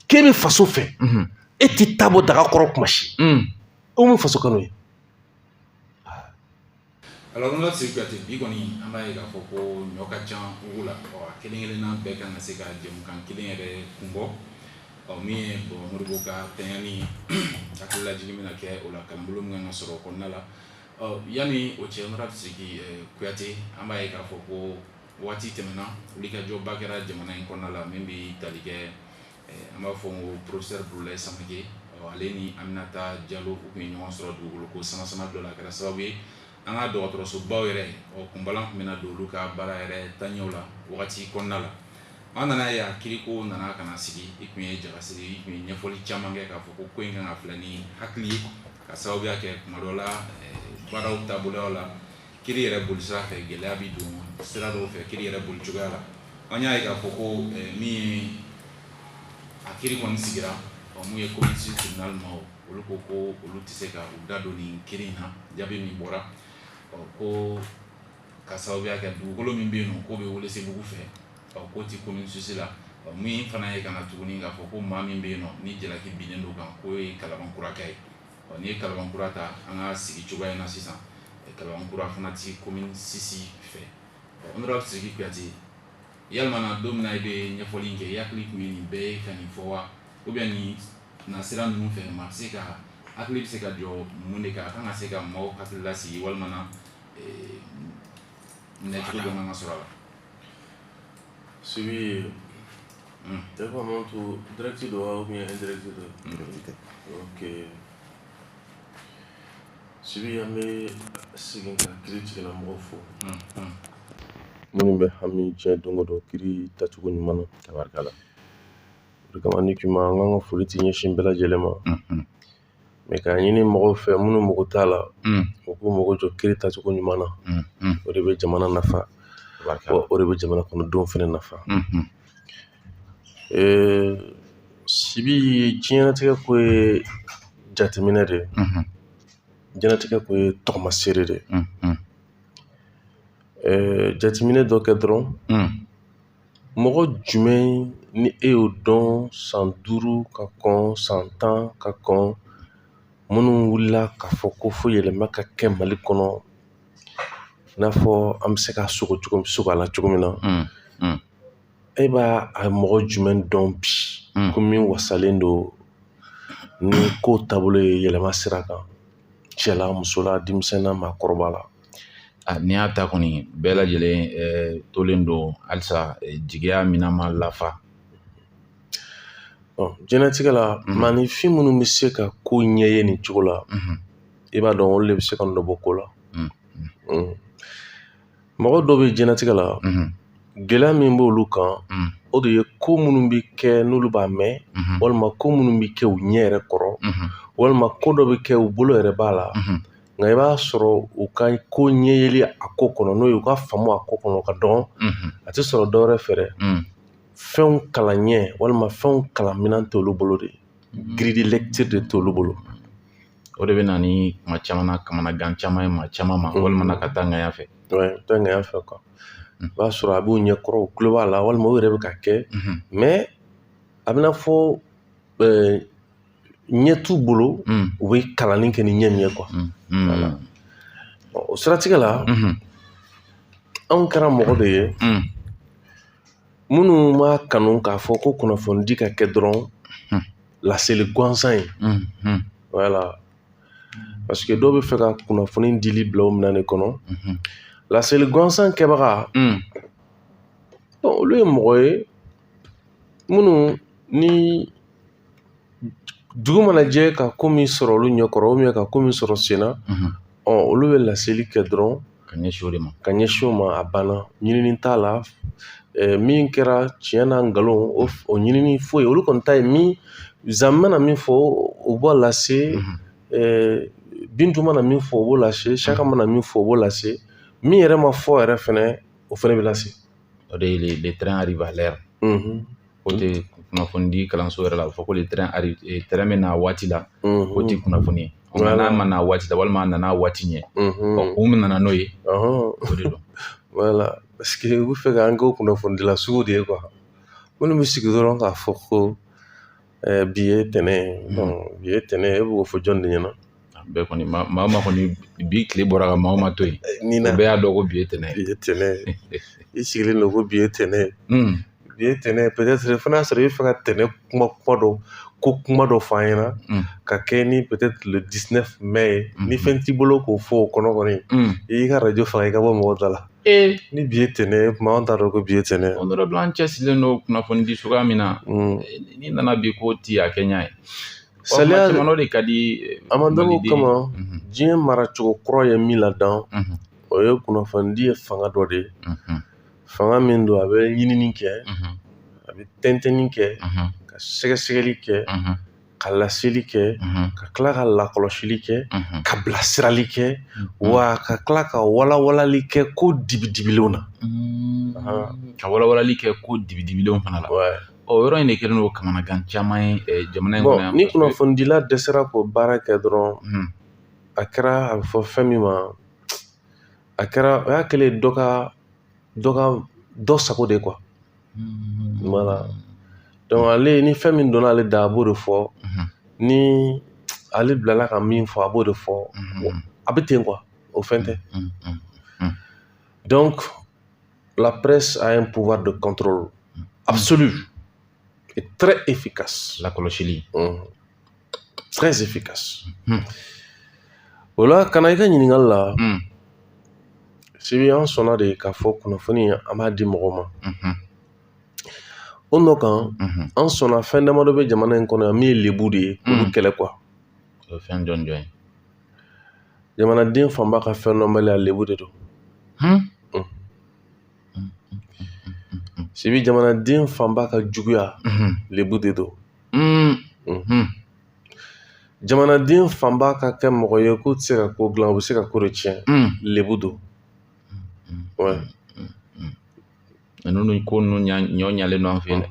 k'e bɛ faso fɛ e tɛ taabɔ daga kɔrɔ kuma si o min faso kanu ye. Alors on va se kuyate bi kɔni an b'a ye k'a fɔ ko ɲɔ ka ca ugu la kelen-kelenna bɛɛ kan ka se ka jɛmukan kelen yɛrɛ kun bɔ min ye Modibo ka tɛɲani hakililajigin bɛna kɛ o la kalanbolo min kan ka sɔrɔ o kɔnɔna la yanni o cɛ Honorable Sidiki Kuyate an b'a ye k'a fɔ ko waati tɛmɛna wulikajɔba kɛra jamana in kɔnɔna la min bɛ tali kɛ an b'a fɔ ko professeur Burulayi Samake ale ni Aminata Diallo u tun ye ɲɔgɔn sɔrɔ dugukolo ko sama dɔ la a kɛra sababu ye an ka dɔgɔtɔrɔsobaw yɛrɛ kunbalan tun bɛna don olu ka baara yɛrɛ taɲɛw la wagati kɔnɔna la an nana ye a kiriko nana ka na sigi i tun ye jakasiri i tun ye ɲɛfɔli caman kɛ k'a fɔ ko in kan ka filɛ ni hakili ye ka sababuya kɛ kuma dɔ la baaraw taaboloyaw la kiri yɛrɛ boli sira fɛ gɛlɛya bi don sira dɔw fɛ kiri yɛrɛ boli cogoya la an y'a ye k'a fɔ ko min ye a kiri kɔni sigira mun ye community tribunal ma olu ko ko olu tɛ se ka u da don nin kiri in na jaabi min bɔra ko ka sababuya kɛ dugukolo min bɛ yen nɔ k'o bɛ Welesebugu fɛ k'o tɛ commune susi la min fana ye ka na tuguni k'a fɔ ko maa min bɛ yen nɔ ni jalaki binnen don kan k'o ye Kalabankura ka ye n'i ye Kalabankura ta an ka sigi cogoya in na sisan Kalabankura fana tɛ commune sisi fɛ Honorable Sidiki Kuyate yalima na don min na i bɛ ɲɛfɔli in kɛ i hakili tun ye nin bɛɛ ye ka nin fɔ wa ou bien nin nasira ninnu fɛ maa bɛ se ka hakili bɛ se ka jɔ mun de kan a kan ka se ka maaw hakili lasigi walima na minɛcogo dɔ man ka sɔrɔ a la. Subi tɛ ko man to direct dɔ ou bien indirect dɔ. Ok. Subi an bɛ segin ka kiri tigɛlamɔgɔw fɔ. Minnu bɛ hami diɲɛ don o don kiri tacogo ɲuman na. Tabarikala. O de kama ni kuma an kan ka foli ti ɲɛsin bɛɛ lajɛlen ma. Mais k'a ɲini mɔgɔw fɛ minnu mago t'a la u k'u mago jɔ kiri tacogo ɲuman na o de bɛ jamana nafa o de bɛ jamana kɔnɔdenw fana nafa. Sibi ye diɲɛlatigɛ ko ye jateminɛ de ye diɲɛlatigɛ ko ye tɔgɔmaseere de ye jateminɛ dɔ kɛ dɔrɔn mɔgɔ jumɛn ni e y'o dɔn san 5 ka kɔn san 10 ka kɔn minnu wulila k'a fɔ ko fo yɛlɛma ka kɛ Mali kɔnɔ i n'a fɔ an bɛ se ka sogo a la cogo min na e b'a a mɔgɔ jumɛn dɔn bi ko min wasalen don ni ko taabolo ye yɛlɛma sira kan cɛla musola denmisɛnna maakɔrɔba la. N'i y'a ta kɔni bɛɛ lajɛlen tolen don halisa jigiya mina ma lafa. Diɲɛlatigɛ la maanifin minnu bɛ se ka ko ɲɛ ye nin cogo la i b'a dɔn olu de bɛ se ka nɔ bɔ ko la. Mɔgɔ dɔw bɛ diɲɛlatigɛ la gɛlɛya min b'olu kan o de ye ko minnu bɛ kɛ n'olu b'a mɛn walima ko minnu bɛ kɛ u ɲɛ yɛrɛ kɔrɔ walima ko dɔ bɛ kɛ u bolo yɛrɛ b'a la nka i b'a sɔrɔ u ka ko ɲɛyeli a ko kɔnɔ n'o ye u ka faamu a ko kɔnɔ ka dɔn a tɛ sɔrɔ dɔwɛrɛ fɛ fɛnw kalan ɲɛ walima fɛnw kalan minan t'olu bolo de grille de lecture de t'olu bolo. O de bɛ na ni kuma caman na kamanagan caman ye maa caman ma walima ka taa ŋɛɲɛ fɛ. taa ŋɛɲɛ fɛ quoi. I b'a sɔrɔ a b'u ɲɛ kɔrɔ u tulo b'a la walima u yɛrɛ bɛ ka kɛ mais a bɛna fɔ ɲɛ t'u bolo u bɛ kalanni kɛ ni ɲɛ min ye quoi. Voilà. O siratigɛ la anw kɛra mɔgɔ de ye minnu m'a kanu k'a fɔ ko kunnafonidi ka kɛ dɔrɔn laseli gansan ye. Voilà. Parce que dɔw bɛ fɛ ka kunnafoni dili bila o minɛn de kɔnɔ laseli gansan kɛbaga olu ye mɔgɔ ye minnu ni dugu mana jɛ ka ko min sɔrɔ olu ɲɛkɔrɔ ou bien ka ko min sɔrɔ sen na olu bɛ laseli kɛ dɔrɔn ka ɲɛsin o ma a banna ɲinini t'a la min kɛra tiɲɛ n'a nkalon o ɲinini foyi olu kɔni ta ye min zan mana min fɔ o b'o lase Bintu mana min fɔ o b'o lase Saka mana min fɔ o b'o lase min yɛrɛ ma fɔ yɛrɛ fɛnɛ o fɛnɛ bɛ lase. O de ye les trains arrivent à l'heure. O tɛ kunnafonidi kalanso yɛrɛ la a bɛ fɔ ko train bɛ na waati la o tɛ kunnafoni ye n'a ma na waati la walima a nana waati ɲɛ kun min nana n'o ye o de don. Voilà parce que u bɛ fɛ k'an kɛ kunnafonidila sugu de ye quoi minnu bɛ sigi dɔrɔn k'a fɔ ko bi ye tɛnɛn bi ye tɛnɛn e b'o fɔ jɔn de ɲɛna bɛɛ kɔni maa ma kɔni bi tile bɔra ka maa ma to yen bɛɛ y'a dɔn ko bi ye tɛnɛn bi ye tɛnɛn i sigilen don ko bi ye tɛnɛn bi ye tɛnɛn peut-être fana y'a sɔrɔ i bɛ fɛ ka tɛnɛn kuma dɔ fɔ an ɲɛna ka kɛ ni peut-être le 19 mai ye ni fɛn t'i bolo k'o fɔ o kɔnɔ kɔni i y'i ka radio faga i ka bɔ mɔgɔw da la ni bi ye tɛnɛn kuma an t'a dɔn ko bi ye tɛnɛn honorable an cɛsirilen don kunnafoni di cogoya min na ni nana bi ko ti a kɛ ɲa ye saliya caman de ka di Amadou kama diɲɛ maracogo kɔrɔ ye min ladan o ye kunnafonidi ye fanga dɔ de ye fanga min don a bɛ ɲinini kɛ a bɛ tɛntɛnni kɛ ka sɛgɛsɛgɛli kɛ ka laseli kɛ ka tila ka lakɔlɔsili kɛ ka bilasirali kɛ wa ka tila ka walawalali kɛ ko dibidibilenw na ka walawalali kɛ ko dibidibilenw fana la o yɔrɔ in de kɛlen don kamanagan caman ye jamana in kɔnɔ yan ni kunnafonidila dɛsɛra k'o baara kɛ dɔrɔn a kɛra a bɛ fɔ fɛn min ma a kɛra o y'a kɛlen dɔ sago de quoi voilà donc ale ni fɛn min donna ale da a b'o de fɔ ni ale bilala ka min fɔ a b'o de fɔ a bɛ ten quoi o fɛn tɛ donc la presse a un pouvoir de contrôle absolu et très efficace la kɔlɔsili très efficace o la kana i ka ɲininkali la sibi an sɔnna de k'a fɔ kunnafoni an b'a di mɔgɔw ma o nɔ kan an sɔnna fɛn damadɔ bɛ jamana in kɔnɔ yan min ye lebu de ye k'olu kɛlɛ quoi o ye fɛn jɔn ye jamanaden fanba ka fɛn dɔnbaliya lebu de don sibi jamanaden fanba ka juguya lebu de don jamanaden fanba ka kɛ mɔgɔ ye k'u tɛ se ka ko dilan u bɛ se ka ko de tiɲɛ lebu don ninnu ko ninnu ɲɔ ɲalen don an fɛ yen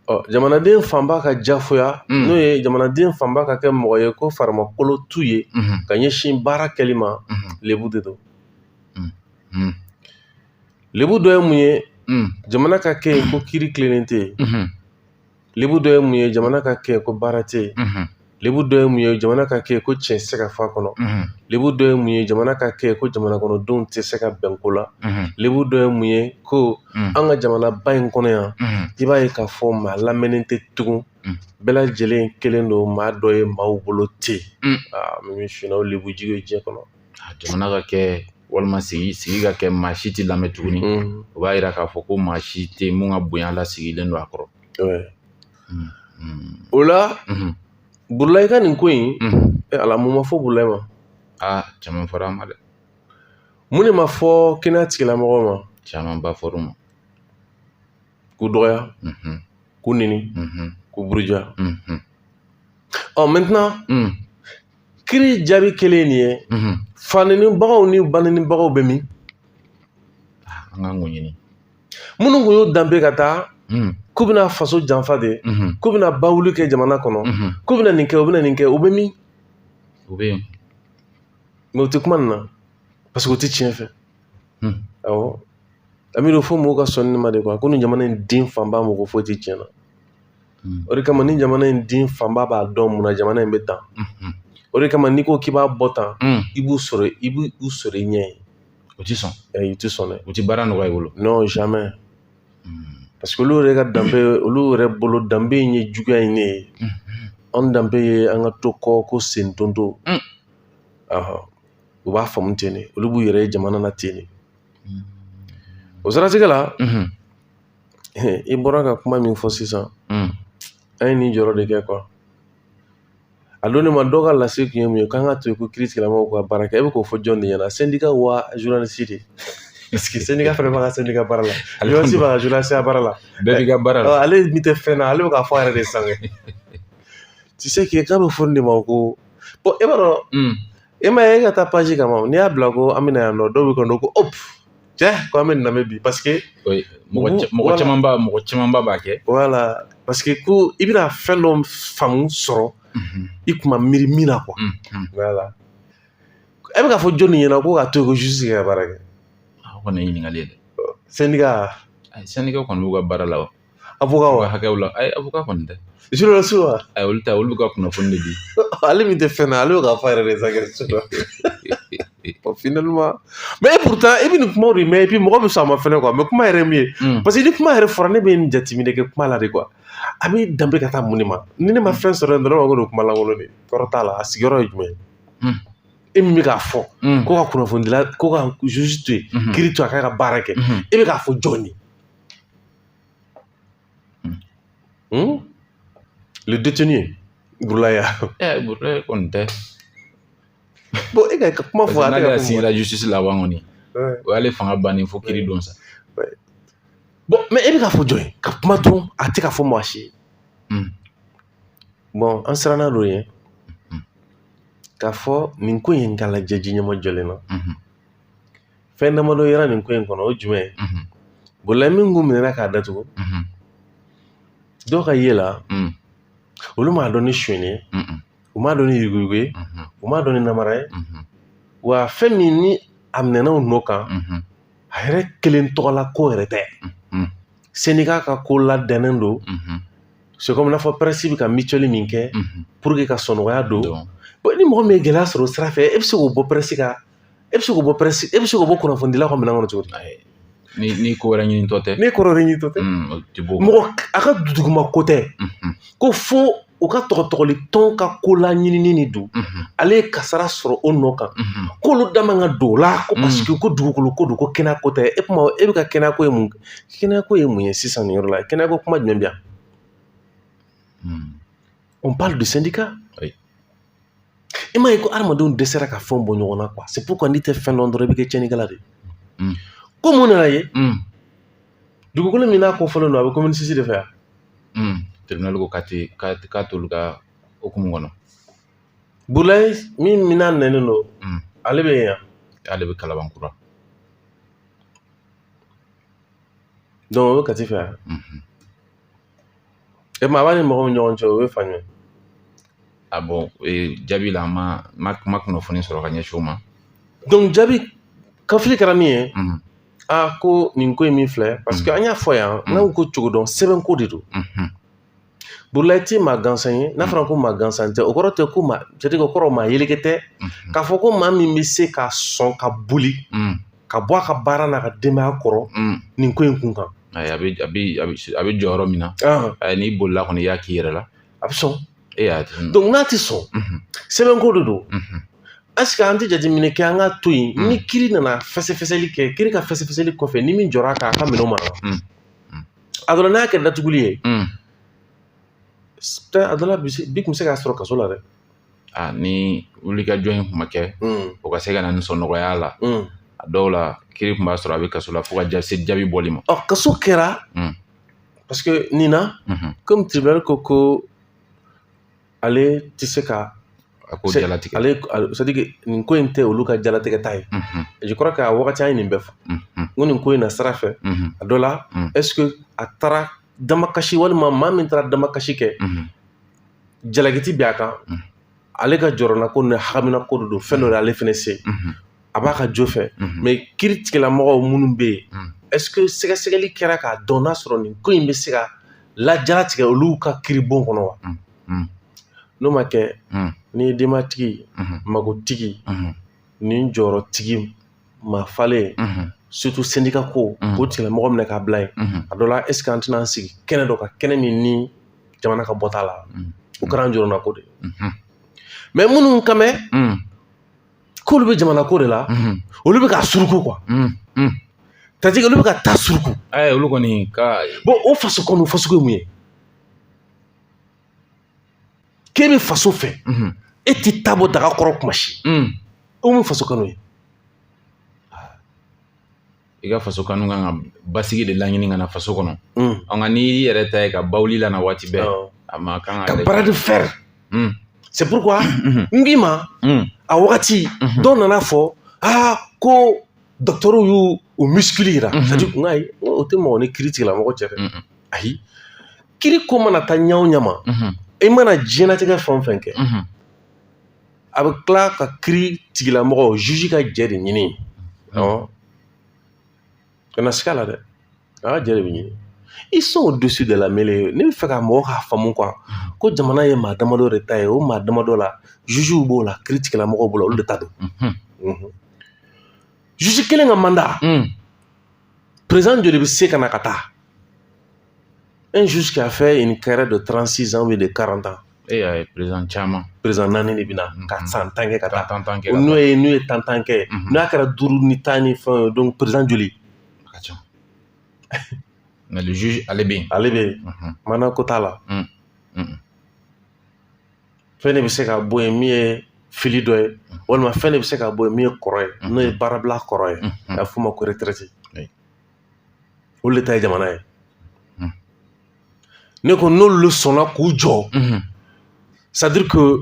dɛ jamanaden fanba ka jafoya n'o ye jamanaden fanba ka kɛ mɔgɔ ye ko farimakolo t'u ye ka ɲɛsin baara kɛli ma lebu de don lebu dɔ ye mun ye jamana ka kɛ yen ko kiiri tilennen tɛ yen lebu dɔ ye mun ye jamana ka kɛ yen ko baara tɛ yen lebu dɔ ye mun ye jamana ka kɛ yen ko tiɲɛ tɛ se ka fɔ a kɔnɔ lebu dɔ ye mun ye jamana ka kɛ yen ko jamana kɔnɔdenw tɛ se ka bɛn ko la lebu dɔ ye mun ye ko an ka jamanaba in kɔnɔ yan i b'a ye k'a fɔ maa lamɛnnen tɛ tugun bɛɛ lajɛlen kelen don maa dɔ ye maaw bolo tɛ yen min finna o lebujigi ye diɲɛ kɔnɔ jamana ka kɛ walima sigi ka kɛ maa si tɛ lamɛn tuguni o b'a yira k'a fɔ ko maa si tɛ mun ka bonya la sigilen don a kɔrɔ o la Burulayi ka nin ko in ala mun ma fɔ Burulayi ma caman fɔra a ma dɛ mun de ma fɔ kɛnɛya tigilamɔgɔw ma caman ba fɔra ma k'u dɔgɔya k'u neni k'u buruja maintenant kiri jaabi kelen nin ye fanenibagaw ni banenibagaw bɛ min an ka ŋun ɲini minnu kun y'u danbe ka taa k'u bɛna faso janfa de k'u bɛna bawuli kɛ jamana kɔnɔ k'u bɛna nin kɛ u bɛna nin kɛ u bɛ min u bɛ yen mais u tɛ kuma nin na parce que u tɛ tiɲɛ fɛ awɔ Amidu fo mɔgɔw ka sɔn nin ma de quoi ko nin jamana in den fanba mɔgɔ foyi tɛ tiɲɛ na o de kama ni jamana in den fanba b'a dɔn mun na jamana in bɛ tan o de kama n'i ko k'i b'a bɔ tan i b'u sɔrɔ i ɲɛ ye u tɛ sɔn u tɛ sɔn dɛ u tɛ baara nɔgɔya i bolo non jamais parce que olu yɛrɛ ka danbe olu yɛrɛ bolo danbe in ye juguya in ne ye an danbe ye an ka to kɔ ko sen tonto u b'a faamu ten de olu b'u yɛrɛ ye jamana na ten de o siratigɛ la i bɔra ka kuma min fɔ sisan an ye nin jɔyɔrɔ de kɛ quoi a don ne ma dɔ ka lase kun ye mun ye k'an ka to yen ko kiiri tigilamɔgɔw ka baara kɛ e bɛ k'o fɔ jɔn de ɲɛna syndicat wa journaliste de parce que syndicat fana b'a ka syndicat baara la journaliste b'a ka journaliste baara la bɛɛ b'i ka baara la ale min tɛ fɛn na ale bɛ k'a fɔ a yɛrɛ de sange tu sais que k'a bɛ fɔ nin de ma ko bon e b'a dɔn e ma ye e ka taa page kama n'i y'a bila ko an bɛna yan nɔ dɔw bɛ kɔnɔ ko hop cɛ ko an bɛ nin lamɛn bi parce que mɔgɔ camanba b'a kɛ voilà parce que ko i bɛna fɛn dɔ faamu sɔrɔ i kun ma miiri min na quoi voilà e bɛ k'a fɔ jɔn nin ɲɛna ko k'a to yen ko justice ka baara kɛ o kɔni ye ɲininkali ye dɛ syndicat syndicat kɔni b'u ka baara la wa avocat wa hakɛw la avocat kɔni tɛ journaliste wa olu tɛ olu bɛ ka kunnafoni de di ale min tɛ fɛn na ale bɛ k'a fɔ a yɛrɛ de sa bon finalement mais pourtant i bɛ nin kumaw de mɛn et puis mɔgɔ bɛ sɔn a ma fɛnɛ quoi mais kuma yɛrɛ min ye parce que ni kuma yɛrɛ fɔra ne bɛ nin jateminɛ kɛ kuma la de quoi a bɛ danbe ka taa mun de ma ni ne ma fɛn sɔrɔ yen dɔrɔn ne b'a fɔ ko nin kuma lankolon de kɔrɔ t'a la a sigiyɔrɔ ye jumɛn ye e min bɛ k'a fɔ ko ka kunnafoni dila ko ka juge to yen kiiri to a k'a ka baara kɛ e bɛ k'a fɔ jɔn de le détenu Burulaya Burulaya kɔni tɛ bon e ka kuma fɔ a tɛ ka sigira justice laban kɔni o y'ale fanga bannen fo kiiri don sa bon mais e bɛ k'a fɔ jɔn ye ka kuma dɔrɔn a tɛ ka fɔ maa si ye bon an siranna dɔ ye k'a fɔ nin ko in k'a lajɛ ji ɲɛma jɔlen na fɛn damadɔ yera nin ko in kɔnɔ o jumɛn ye bolila min kun minɛna k'a datugu dɔw ka ye la olu m'a dɔn ni sonyɛli ye u m'a dɔn ni yuguyugu ye u m'a dɔn ni namara ye wa fɛn min ni a minɛnaw nɔ kan a yɛrɛ kelen tɔgɔla ko yɛrɛ tɛ syndicat ka ko ladɛnnen don c'est comme n'a fɔ presse bɛ ka mutuelle min kɛ pour que ka sɔnɔgɔya don ni mɔgɔ min ye gɛlɛya sɔrɔ o sira fɛ e bɛ se k'o bɔ presse kan e bɛ se k'o bɔ kunnafonidilaw ka minɛn kɔnɔ cogo di ni ko wɛrɛ ɲinitɔ tɛ ni ko wɛrɛ ɲinitɔ tɛ mɔgɔ a ka duguma ko tɛ ko fo u ka tɔgɔtɔgɔli tɔn ka ko la ɲinini ni don ale ye kasara sɔrɔ o nɔ kan k'olu da man ka don o la ko parce que ko dugukolo ko don ko kɛnɛya ko tɛ e kuma e bɛ ka kɛnɛya ko ye mun ye sisan nin yɔrɔ la kɛnɛya ko kuma jumɛn bɛ yan on parle de syndicat i m'a ye ko adamadenw dɛsɛra ka fɛnw bɔ ɲɔgɔn na quoi c'est pourquoi n'i tɛ fɛn dɔn dɔrɔn i bɛ kɛ tiɲɛnikɛla de ko mun nana ye dugukolo min n'a ko fɔlen don a bɛ commune 6 de fɛ yan tribunal ko k'a t'olu ka hukumu kɔnɔ Burulayi min n'a nɛnnen don ale bɛ yen yan ale bɛ Kalabankura donc o bɛ Kati fɛ yan e ma a b'a ni mɔgɔ min ɲɔgɔn cɛ o bɛ fa ɲɔgɔn ah bon jaabi la ma kunnafoni sɔrɔ ka ɲɛsin o ma donc jaabi kafili kɛra min ye ko nin ko in min filɛ parce que an y'a fɔ yan n'an ko cogo dɔn sɛbɛn ko de don Burulayi tɛ maa gansan ye n'a fɔra ko maa gansan tɛ o kɔrɔ tɛ ko c'est-à-dire o kɔrɔ maa yeleke tɛ k'a fɔ ko maa min bɛ se ka sɔn ka boli ka bɔ a ka baara n'a ka denbaya kɔrɔ nin ko in kun kan a bɛ jɔyɔrɔ min na n'i bolila kɔni i y'a k'i yɛrɛ la a bɛ sɔn donc n'a tɛ sɔn sɛbɛn ko de don est-ce que an tɛ jateminɛ kɛ an ka to yen ni kiiri nana fɛsɛfɛsɛli kɛ kiiri ka fɛsɛfɛsɛli kɔfɛ ni min jɔra k'a ka minɛnw mara a dɔrɔn n'a kɛ datuguli ye a dɔ la bi kun bɛ se k'a sɔrɔ kaso la dɛ ni wulikajɔ in kun ma kɛ o ka se ka na nisɔnɔgɔya la a dɔw la kiiri kun b'a sɔrɔ a bɛ kaso la fo ka se jaabi bɔli ma kaso kɛra parce que nin na comme tribunal ko ale tɛ se ka a ko jalatigɛ ale c'est à dire nin ko in tɛ olu ka jalatigɛ ta ye je crois que a wagati an ye nin bɛɛ fɔ n ko nin ko in na sira fɛ a dɔ la est-ce que a taara damakasi walima maa min taara damakasi kɛ jalakiti bɛ a kan ale ka jɔrɔna ko ni hakamina ko de don fɛn dɔ de ale fɛnɛ se a b'a ka jo fɛ mais kiiri tigilamɔgɔw minnu bɛ yen est-ce que sɛgɛsɛgɛli kɛra k'a dɔn n'a sɔrɔ nin ko in bɛ se ka lajalatigɛ olu ka kiiri bon kɔnɔ wa n'o ma kɛ ni denbatigi magotigi ni jɔyɔrɔtigi ma falen surtout syndicat ko o tigilamɔgɔ minɛ k'a bila yen a dɔ la est-ce que an tɛna an sigi kɛnɛ dɔ ka kɛnɛ min ni jamana ka bɔ t'a la o kɛra an jɔrɔna ko de mais minnu kan mɛn k'olu bɛ jamana ko de la olu bɛ k'a suruku quoi c'est-à-dire olu bɛ ka taa suruku olu kɔni ka bon o faso kɔnɔ o faso ye mun ye k'e bɛ faso fɛ e tɛ taa bɔ daga kɔrɔ kuma si o mun faso kanu ye i ka faso kanu kan ka basigi de laɲini ka na faso kɔnɔ nka n'i yɛrɛ ta ye ka bawuli la na waati bɛɛ a ma kan ka bara de fer c'est pourquoi n k'i ma a wagati dɔw nana fɔ ko dɔgɔtɔrɔw y'u muscle yira c'est-à-dire n ayi o tɛ mɔgɔ ni kiiri tigilamɔgɔ cɛ dɛ ayi kiiri ko mana taa ɲa o ɲa ma i mana diɲɛlatigɛ fɛn o fɛn kɛ a bɛ tila ka kiiri tigilamɔgɔ juge ka jɛ de ɲini kana siga la dɛ a ka jɛ de bɛ ɲini ils sont au-dessus de la mêlée ne bɛ fɛ ka mɔgɔ k'a faamu quoi ko jamana ye maa damadɔ de ta ye o maa damadɔ la juges b'o la kiiritigɛlamɔgɔw b'o la olu de ta don juge kelen ka mandat président joli bɛ se ka na ka taa un juge qui a fait une carrière de 36 ans ou de 40 ans président caman président naani de bɛ na ka san 10 kɛ ka taa n'o ye tantan kɛ n'o y'a kɛra 5 ni 10 ni fɛn donc président joli ka ca mais le juge ale bɛ yen mana ko t'a la fɛn de bɛ se ka bɔ yen min ye fili dɔ ye walima fɛn de bɛ se ka bɔ yen min ye kɔrɔ ye n'o ye baarabila kɔrɔ ye a bɛ f'o ma ko retraite olu de ta ye jamana ye ne ko n'olu sɔnna k'u jɔ c'est à dire que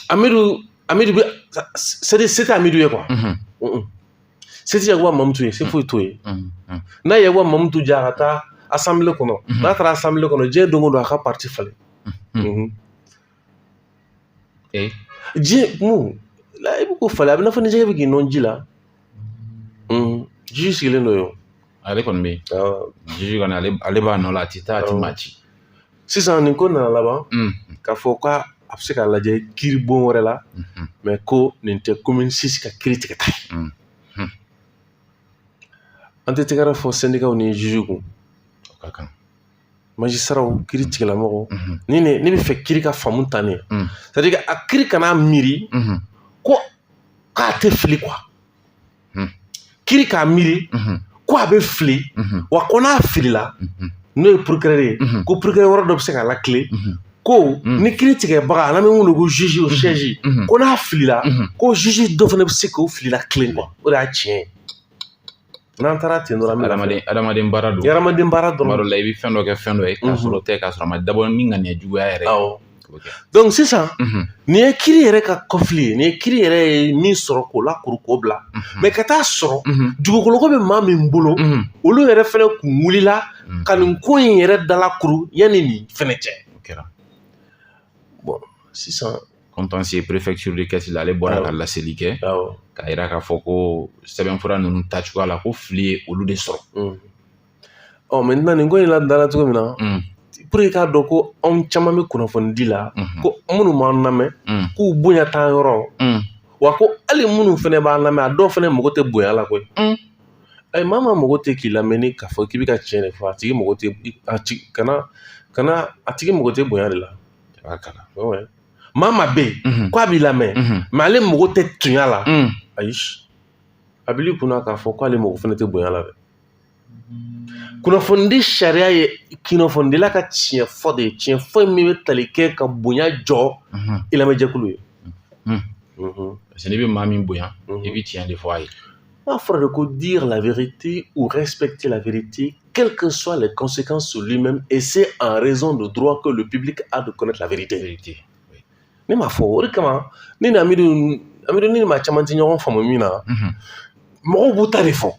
Amidu bɛ c'était Amidu ye quoi c'était Yakuba Mamutu ye c'est foyi t'o ye n'a ye Yakuba Mamutu ja ka taa assemblée kɔnɔ n'a taara assemblée kɔnɔ diɲɛ don o don a ka parti falen diɲɛ mun i bɛ ko falen a bɛ n'a fɔ ni jɛgɛ bɛ k'i nɔn ji la juge sigilen don yen ale kɔni bɛ yen juge kɔni ale b'a nɔ la a tɛ taa a tɛ maa ci sisan nin ko nana laban k'a fɔ k'a bɛ se k'a lajɛ kiiri bon wɛrɛ la mais ko nin tɛ commune 6 ka kiiri tigɛta ye an tɛ tɛgɛrɛ fɔ syndicat ni juge kun magistraw kiiri tigɛlamɔgɔw ne bɛ fɛ kiiri ka faamu ta ne c'est à dire a kiiri kana miiri ko k'a tɛ fili quoi kiiri k'a miiri ko a bɛ fili wa ko n'a filila n'o ye procureur ye ko procureur wɛrɛ dɔ bɛ se k'a lakile ko ni kiiri tigɛbaga n'an bɛ wele ko juge o siège ko n'a filila ko juge dɔ fana bɛ se k'o filila kilen quoi o de y'a tiɲɛ ye n'an taara ten dɔrɔn adamaden baara don adamaden baara dɔrɔn tuma dɔ la i bɛ fɛn dɔ kɛ fɛn dɔ ye k'a sɔrɔ o tɛ k'a sɔrɔ a ma dabɔ ni ŋaniya juguya yɛrɛ ye donc sisan nin ye kiiri yɛrɛ ka conflit ye nin ye kiiri yɛrɛ ye min sɔrɔ k'o lakuru k'o bila mais ka taa sɔrɔ dugukoloko bɛ maa min bolo olu yɛrɛ fana kun wulila ka nin ko in yɛrɛ dalakuru yanni nin fana cɛ o kɛra bon sisan contentieux préfecture de Kɛsi la ale bɔra ka laseli kɛ k'a jira k'a fɔ ko sɛbɛnfura ninnu tacogoya la ko fili ye olu de sɔrɔ maintenant nin ko in ladala cogo min na pour que k'a dɔn ko anw caman bɛ kunnafoni di la ko minnu b'an lamɛn k'u bonya t'an yɔrɔ wa ko hali minnu fana b'an lamɛn a dɔw fana mago tɛ bonya la koyi maa maa mago tɛ k'i lamɛn ni k'a fɔ k'i bɛ ka tiɲɛ de fɔ a tigi mago tɛ kana a tigi mago tɛ bonya de la maa maa bɛ yen ko a b'i lamɛn mais ale mago tɛ tunya la ayi a b'i kunna k'a fɔ k'ale mago fana tɛ bonya la dɛ kunnafoni di sariya ye kunnafonidila ka tiɲɛ fɔ de ye tiɲɛ fɔ min bɛ tali kɛ ka bonya jɔ i lamɛnjɛkulu ye parce que n'i bɛ maa min bonya i bɛ tiɲɛ de fɔ a ye n'a fɔra de ko dire la vérité ou respecter la vérité quelles que soient les conséquences sur lui-même et c'est en raison du droit que le public a de connaître la vérité ne m'a fɔ o de kama ne ni Amidu ni maa caman tɛ ɲɔgɔn faamu min na mɔgɔw b'u ta de fɔ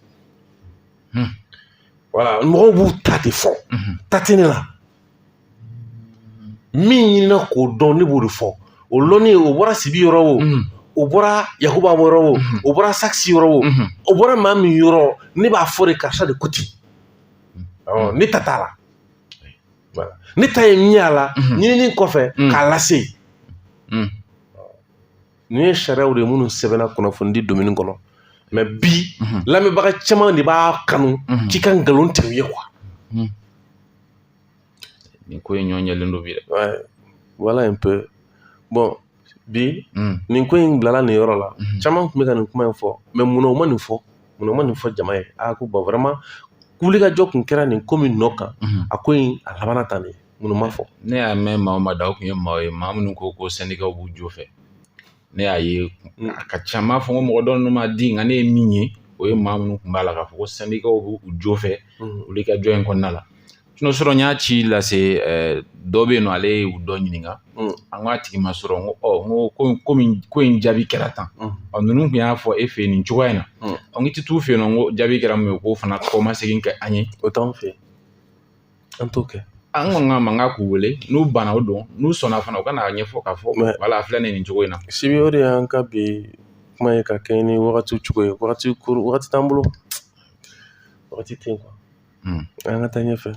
voilà mɔgɔw b'u ta de fɔ ta tɛ ne la min ɲinina k'o dɔn ne b'o de fɔ o lɔnni o bɔra Sibi yɔrɔ o bɔra Yakuba yɔrɔ o bɔra Saksi yɔrɔ o bɔra maa min yɔrɔ ne b'a fɔ de karisa de ko ten ne ta t'a la voilà ne ta ye min y'a la ɲinini kɔfɛ k'a lase nin ye sariyaw de ye minnu sɛbɛnna kunnafoni di domaine kɔnɔ mais bi lamɛnbaga caman de b'a kanu k'i ka nkalon tigɛ u ye quoi nin ko in ɲɔgɔn ɲɛlen don bi dɛ voilà un peu bon bi nin ko in bilala nin yɔrɔ la caman tun bɛ ka nin kuma in fɔ mais munna u ma nin fɔ jama ye ko bon vraiment wulikajɔ tun kɛra nin ko min nɔ kan a ko in a labanna tan de munna ma fɔ ne y'a mɛn maa o maa da o tun ye maa ye maa minnu ko syndicat b'u jo fɛ ne y'a ye a ka ca m'a fɔ ko mɔgɔ dɔ ninnu ma di nka ne ye min ye o ye maa minnu tun b'a la k'a fɔ ko syndicat b'u jo fɛ wulikajɔ in kɔnɔna la sɔrɔ n y'a ci lase dɔ bɛ yen nɔ ale ye u dɔ ɲininka an k'a tigi ma sɔrɔ n ko ko in jaabi kɛra tan ninnu tun y'a fɔ e fɛ yen nin cogoya in na n tɛ t'u fɛ yen nɔ n ko jaabi kɛra mun ye k'o fana kɔma segin kɛ an ye o t'anw fɛ an t'o kɛ an ko k'a ma n k'a k'u wele n'u banna o don n'u sɔnna fana u ka n'a ɲɛfɔ k'a fɔ wala a filɛ nin cogo in na Sibi o de y'an ka bi kuma ye ka kɛ ni wagati cogo ye wagati t'an bolo wagati tɛ yen quoi an ka taa ɲɛfɛ.